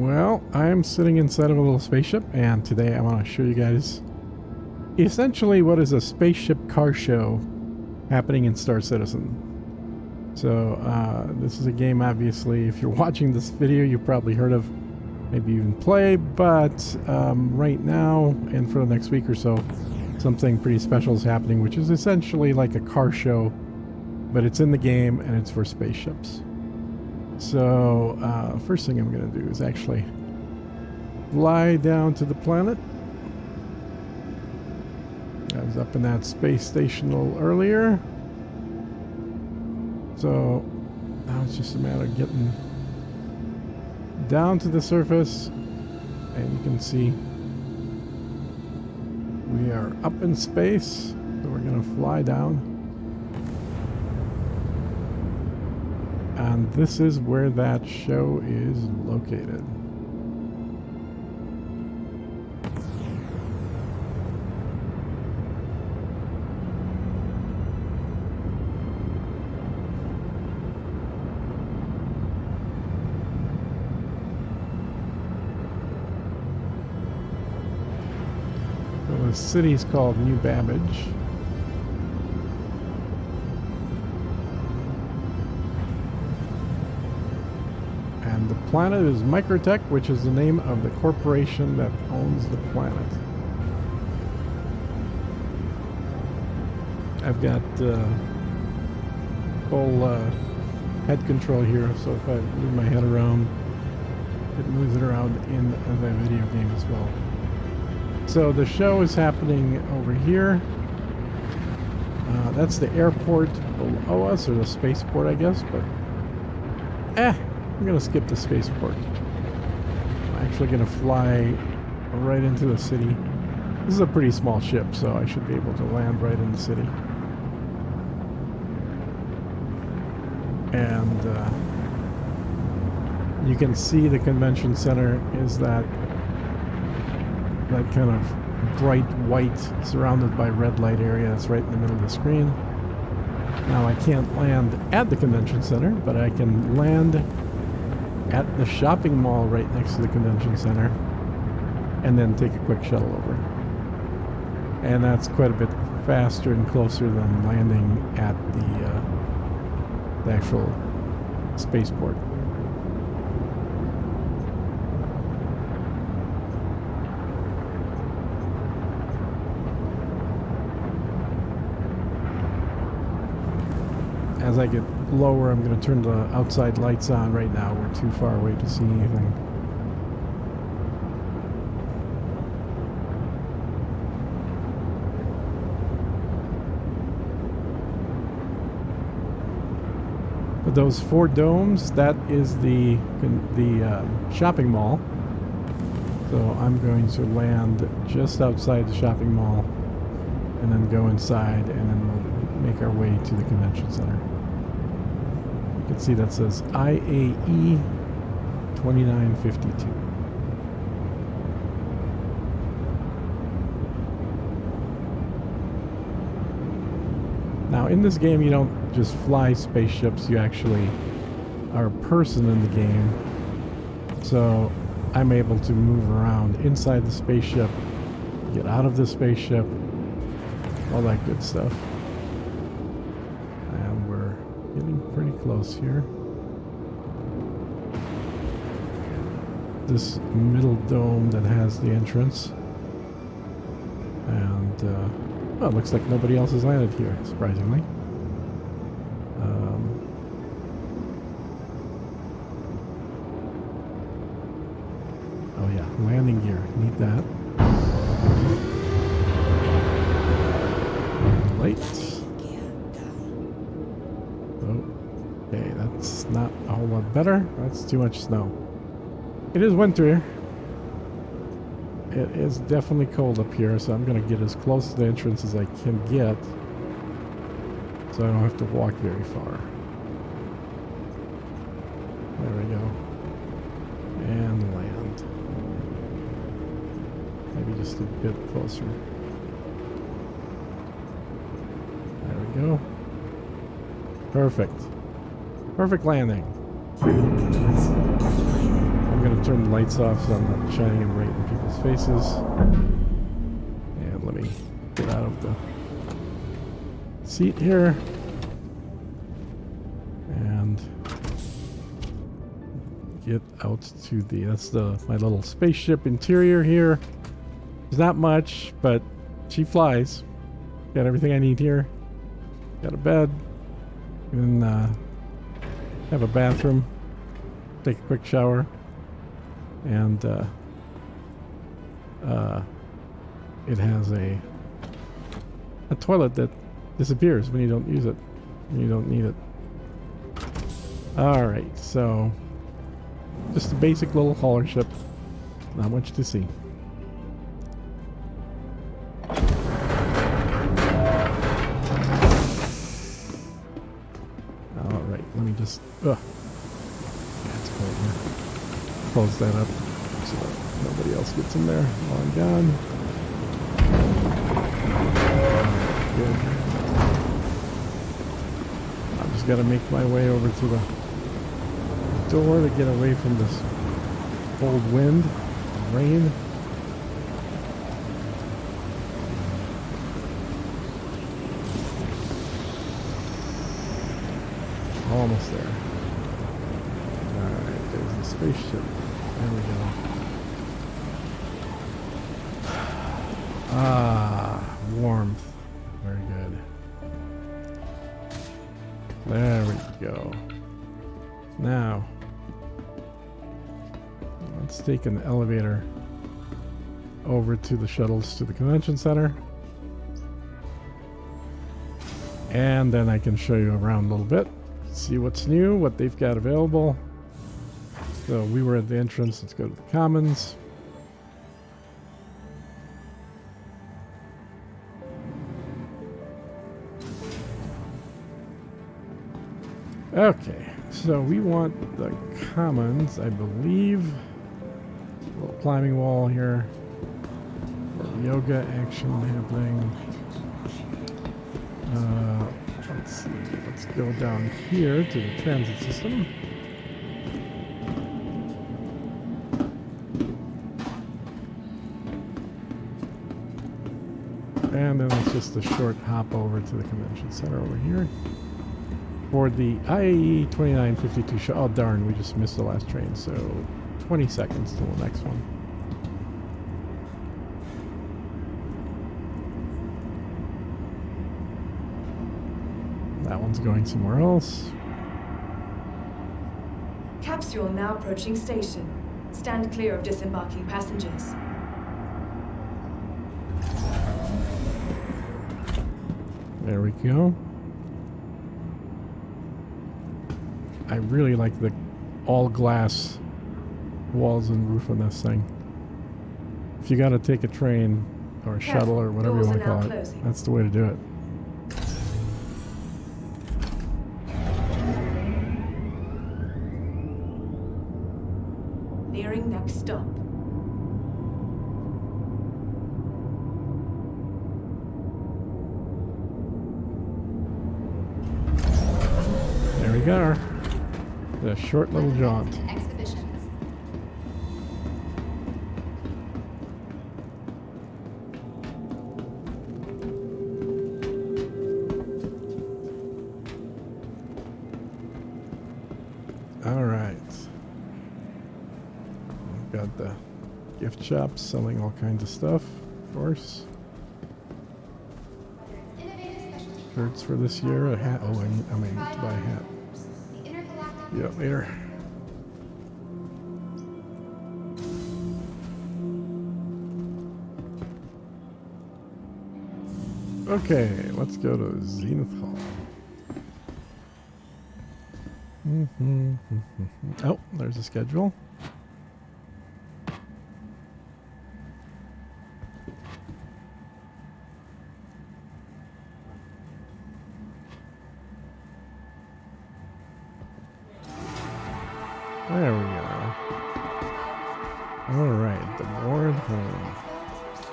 Well, I'm sitting inside of a little spaceship, and today I want to show you guys essentially what is a spaceship car show happening in StarCitizen. So, this is a game, obviously, if you're watching this video, you've probably heard of, maybe even play, but right now, and for the next week or so, something pretty special is happening, which is essentially like a car show, but it's in the game, and it's for spaceships. So, first thing I'm going to do is actually fly down to the planet. I was up in that space station a little earlier. So, now it's just a matter of getting down to the surface. And you can see we are up in space. So we're going to fly down. And this is where that show is located. So the city is called New Babbage. And the planet is Microtech, which is the name of the corporation that owns the planet. I've got full head control here, so if I move my head around, it moves it around in the video game as well. So the show is happening over here. That's the airport below us, or the spaceport, I guess, but I'm going to skip the spaceport. I'm actually going to fly right into the city. This is a pretty small ship, so I should be able to land right in the city. And you can see the convention center is that kind of bright white surrounded by red light area that's right in the middle of the screen. Now I can't land at the convention center, but I can land at the shopping mall right next to the convention center and then take a quick shuttle over. And that's quite a bit faster and closer than landing at the actual spaceport. As I get lower, I'm going to turn the outside lights on. Right now we're too far away to see anything. But those four domes, that is the shopping mall. So I'm going to land just outside the shopping mall and then go inside, and then we'll make our way to the convention center. You can see that says IAE 2952. Now in this game you don't just fly spaceships, you actually are a person in the game. So I'm able to move around inside the spaceship, get out of the spaceship, all that good stuff. And we're getting pretty close here. This middle dome that has the entrance. And, well, it looks like nobody else has landed here, surprisingly. Oh yeah, landing gear, need that. And lights. Okay, that's not a whole lot better. That's too much snow. It is winter. It is definitely cold up here, so I'm going to get as close to the entrance as I can get, so I don't have to walk very far. There we go. And land. Maybe just a bit closer. There we go. Perfect. Perfect landing. I'm going to turn the lights off so I'm not shining them right in people's faces. And let me get out of the seat here. And get out to the, that's my little spaceship interior here. There's not much, but she flies. Got everything I need here. Got a bed. And have a bathroom. Take a quick shower. And it has a toilet that disappears when you don't use it. When you don't need it. Alright, so just a basic little hauler ship. Not much to see. Alright, let me just... Ugh. It's cold here. Close that up so that nobody else gets in there while I'm gone. Good. I just gotta make my way over to the door to get away from this cold wind and rain. Almost there. Alright, there's the spaceship. There we go. Ah, warmth. Very good. There we go. Now, let's take an elevator over to the shuttles to the convention center. And then I can show you around a little bit. See what's new, what they've got available. So we were at the entrance. Let's go to the Commons. Okay, so we want the Commons, I believe. A little climbing wall here. Yoga action happening. Let's see. Let's go down here to the transit system. And then it's just a short hop over to the convention center over here. For the IAE 2952 show. Oh darn, we just missed the last train, so 20 seconds till the next one. That one's going somewhere else. Capsule now approaching station. Stand clear of disembarking passengers. There we go. I really like the all glass walls and roof on this thing. If you gotta take a train or a shuttle or whatever you want to call it, that's the way to do it. Nearing next stop. There we go. A short little jaunt. All right. We've got the gift shop selling all kinds of stuff, of course. Shirts for this year, a hat. Oh, I need to buy a hat. Yeah, later. Okay, let's go to Zenith Hall. Oh, there's a schedule. There we go. Alright, the board home.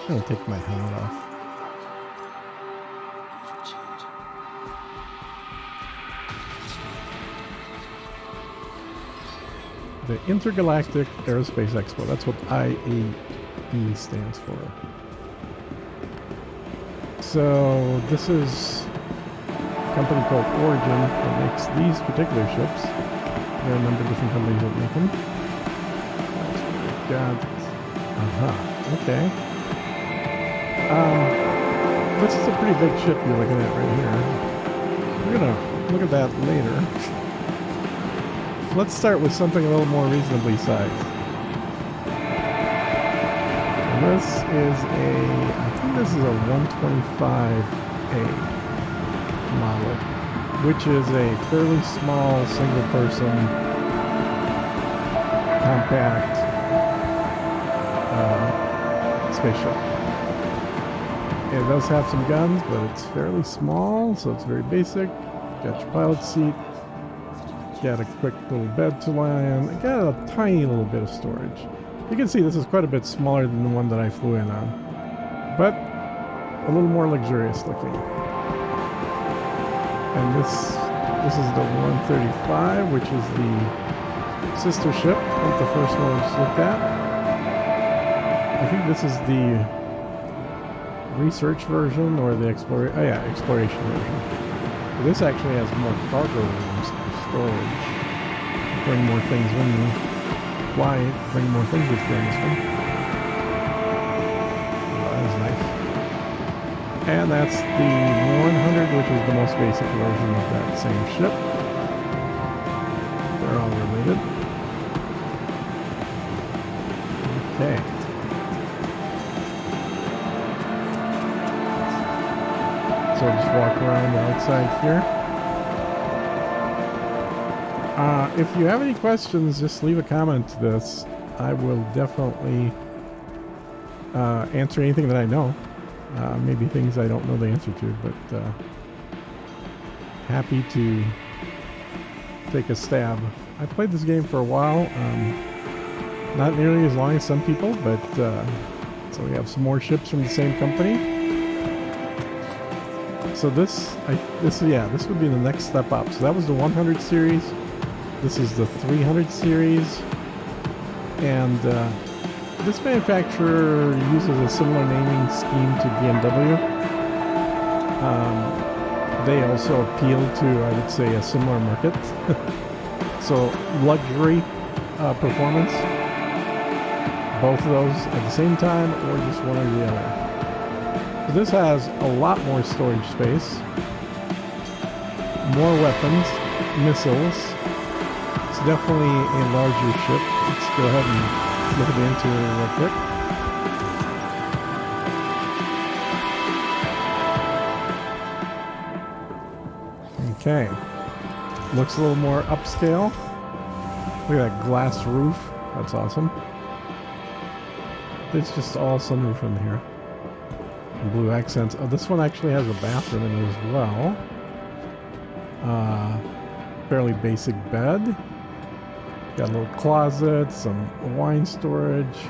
I'm gonna take my helmet off. The Intergalactic Aerospace Expo. That's what IAE stands for. So this is a company called Origin that makes these particular ships. There are a number of different companies that make them. That's what we've got. Okay. This is a pretty big ship you're looking at right here. We're gonna look at that later. Let's start with something a little more reasonably sized. And this is I think this is a 125A model, which is a fairly small single-person compact spaceship. It does have some guns, but it's fairly small, so it's very basic. Got your pilot seat. Got a quick little bed to lie on. Got a tiny little bit of storage. You can see this is quite a bit smaller than the one that I flew in on, but a little more luxurious looking. And this is the 135, which is the sister ship, like the first one we just looked at. I think this is the research version or the exploration version. This actually has more cargo rooms for storage. Bring more things when you fly. Bring more things with you on this one. Oh, that is nice. And that's the 100, which is the most basic version of that same ship. They're all related. Okay. So just walk around the outside here. If you have any questions, just leave a comment to this. I will definitely answer anything that I know. Maybe things I don't know the answer to, but happy to take a stab. I played this game for a while. Not nearly as long as some people, but so we have some more ships from the same company. So this would be the next step up. So that was the 100 series. This is the 300 series, and this manufacturer uses a similar naming scheme to BMW. They also appeal to, I would say, a similar market. So luxury performance, both of those at the same time, or just one or the other. So this has a lot more storage space, more weapons, missiles. It's definitely a larger ship. Let's go ahead and look at the interior real quick. Okay. Looks a little more upscale. Look at that glass roof. That's awesome. It's just all sunroof in here. Blue accents. Oh, this one actually has a bathroom in it as well. Fairly basic bed. Got a little closet, some wine storage,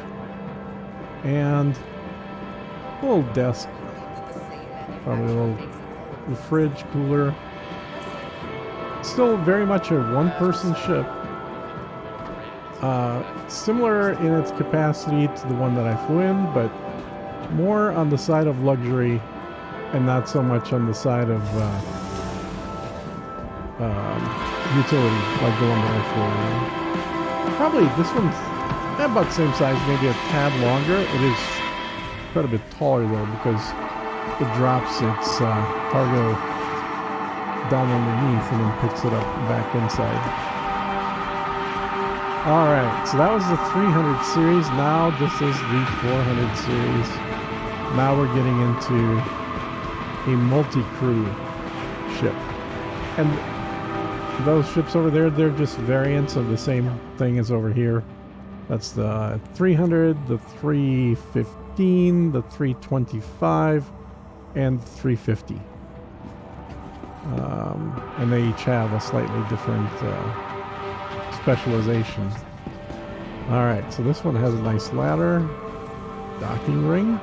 and a little desk. Probably a little fridge, cooler. Still very much a one-person ship. Similar in its capacity to the one that I flew in, but more on the side of luxury and not so much on the side of utility like the one that I flew in. Probably this one's about the same size, maybe a tad longer. It is quite a bit taller though, because it drops its cargo down underneath and then picks it up back inside. Alright, so that was the 300 series. Now this is the 400 series. Now we're getting into a multi-crew ship. And those ships over there, they're just variants of the same thing as over here. That's the 300, the 315, the 325, and the 350. And they each have a slightly different specialization. Alright, so this one has a nice ladder, docking ring,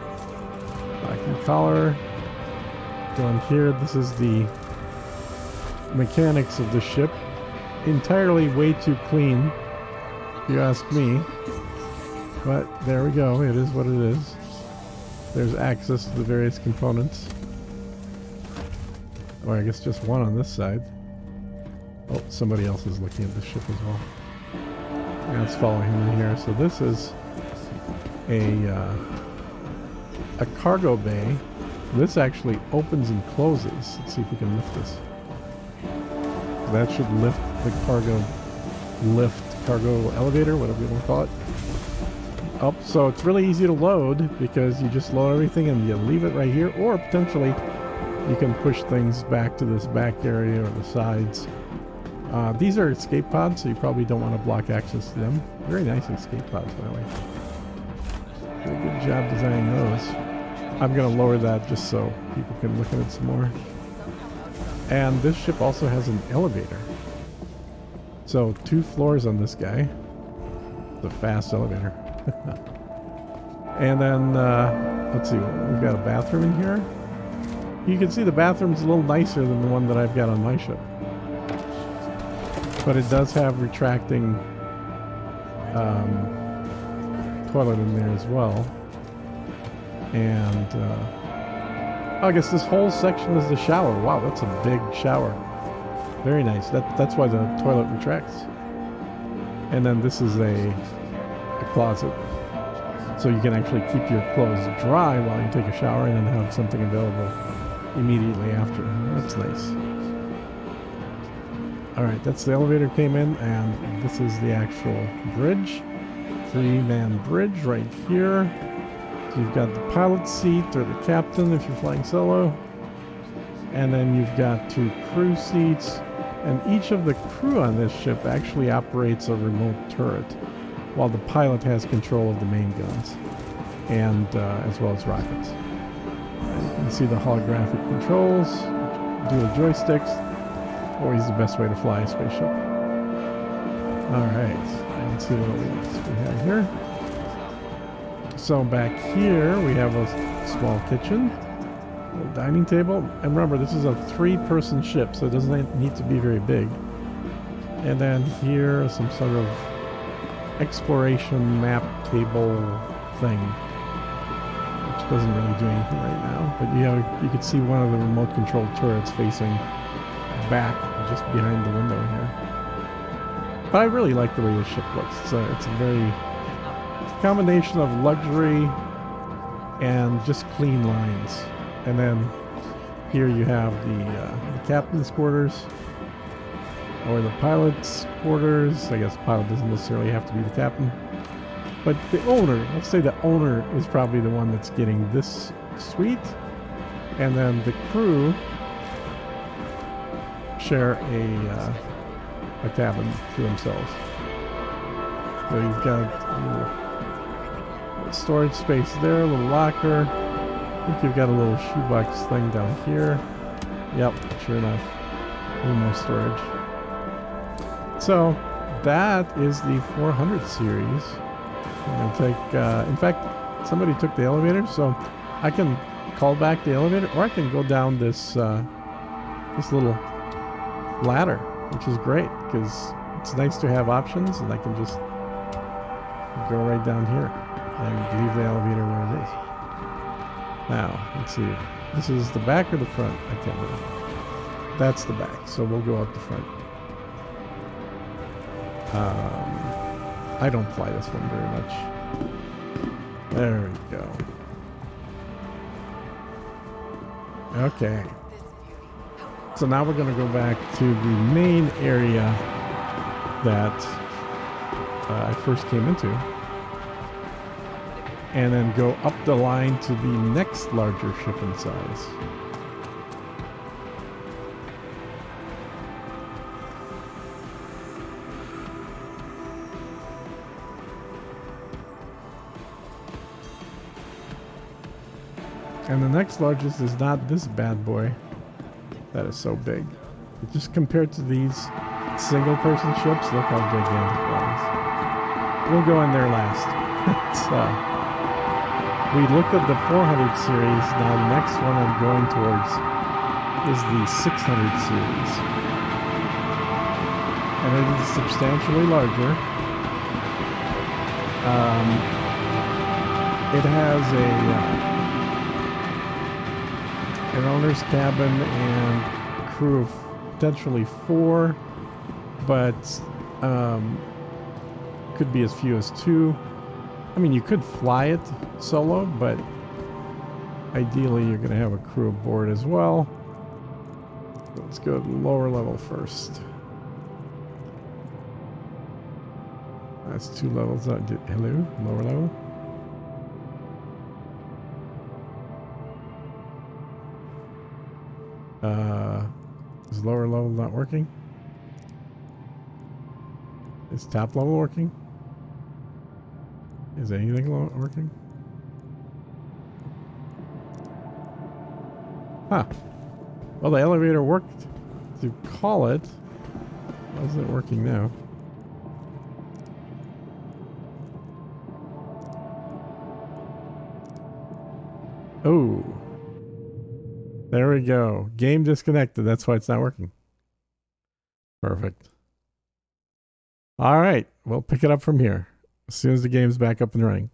docking collar. Down here, this is the mechanics of the ship. Entirely way too clean if you ask me. But there we go. It is what it is. There's access to the various components. Or I guess just one on this side. Oh, somebody else is looking at the ship as well. Yeah, let's follow him in here. So this is a cargo bay. This actually opens and closes. Let's see if we can lift this. That should lift the cargo elevator, whatever you want to call it. Oh, so it's really easy to load because you just load everything and you leave it right here, or potentially you can push things back to this back area or the sides. These are escape pods, so you probably don't want to block access to them. Very nice escape pods, by the way. Did a good job designing those. I'm going to lower that just so people can look at it some more. And this ship also has an elevator. So 2 floors on this guy. It's a fast elevator. And then, let's see, we've got a bathroom in here. You can see the bathroom's a little nicer than the one that I've got on my ship. But it does have retracting toilet in there as well. And I guess this whole section is the shower. Wow, that's a big shower. Very nice. That's why the toilet retracts. And then this is a closet. So you can actually keep your clothes dry while you take a shower and then have something available immediately after. That's nice. Alright, that's the elevator came in, and this is the actual bridge. 3-man bridge right here. So you've got the pilot seat, or the captain if you're flying solo. And then you've got 2 crew seats. And each of the crew on this ship actually operates a remote turret, while the pilot has control of the main guns, and as well as rockets. And you can see the holographic controls, dual joysticks. Always the best way to fly a spaceship. Alright, let's see what else we have here. So back here we have a small kitchen, a little dining table, and remember this is a 3-person ship, so it doesn't need to be very big. And then here some sort of exploration map table thing, which doesn't really do anything right now, but you could see one of the remote control turrets facing back just behind the window here. But I really like the way this ship looks. It's a very combination of luxury and just clean lines. And then here you have the captain's quarters, or the pilot's quarters. I guess the pilot doesn't necessarily have to be the captain. But the owner, let's say the owner is probably the one that's getting this suite. And then the crew share a cabin to themselves. So you've got storage space there, a little locker. I think you've got a little shoebox thing down here. Yep, sure enough. A little more storage. So that is the 400 series. I'm going to take, in fact, somebody took the elevator, so I can call back the elevator, or I can go down this little ladder, which is great because it's nice to have options, and I can just go right down here and leave the elevator where it is. Now, let's see. This is the back or the front? I can't remember. That's the back, so we'll go out the front. I don't fly this one very much. There we go. Okay. So now we're going to go back to the main area that I first came into, and then go up the line to the next larger ship in size. And the next largest is not this bad boy. That is so big. Just compared to these single-person ships, look how gigantic that is. We'll go in there last. So, we looked at the 400 series. Now the next one I'm going towards is the 600 series. And it is substantially larger. It has an owner's cabin and crew of potentially 4, but could be as few as 2. I mean, you could fly it solo, but ideally you're going to have a crew aboard as well. Let's go to lower level first. That's 2 levels. Hello, lower level. Is lower level not working? Is top level working? Is anything working? Huh. Well, the elevator worked to call it. Why isn't it working now? Oh. There we go. Game disconnected. That's why it's not working. Perfect. All right. We'll pick it up from here as soon as the game's back up and running.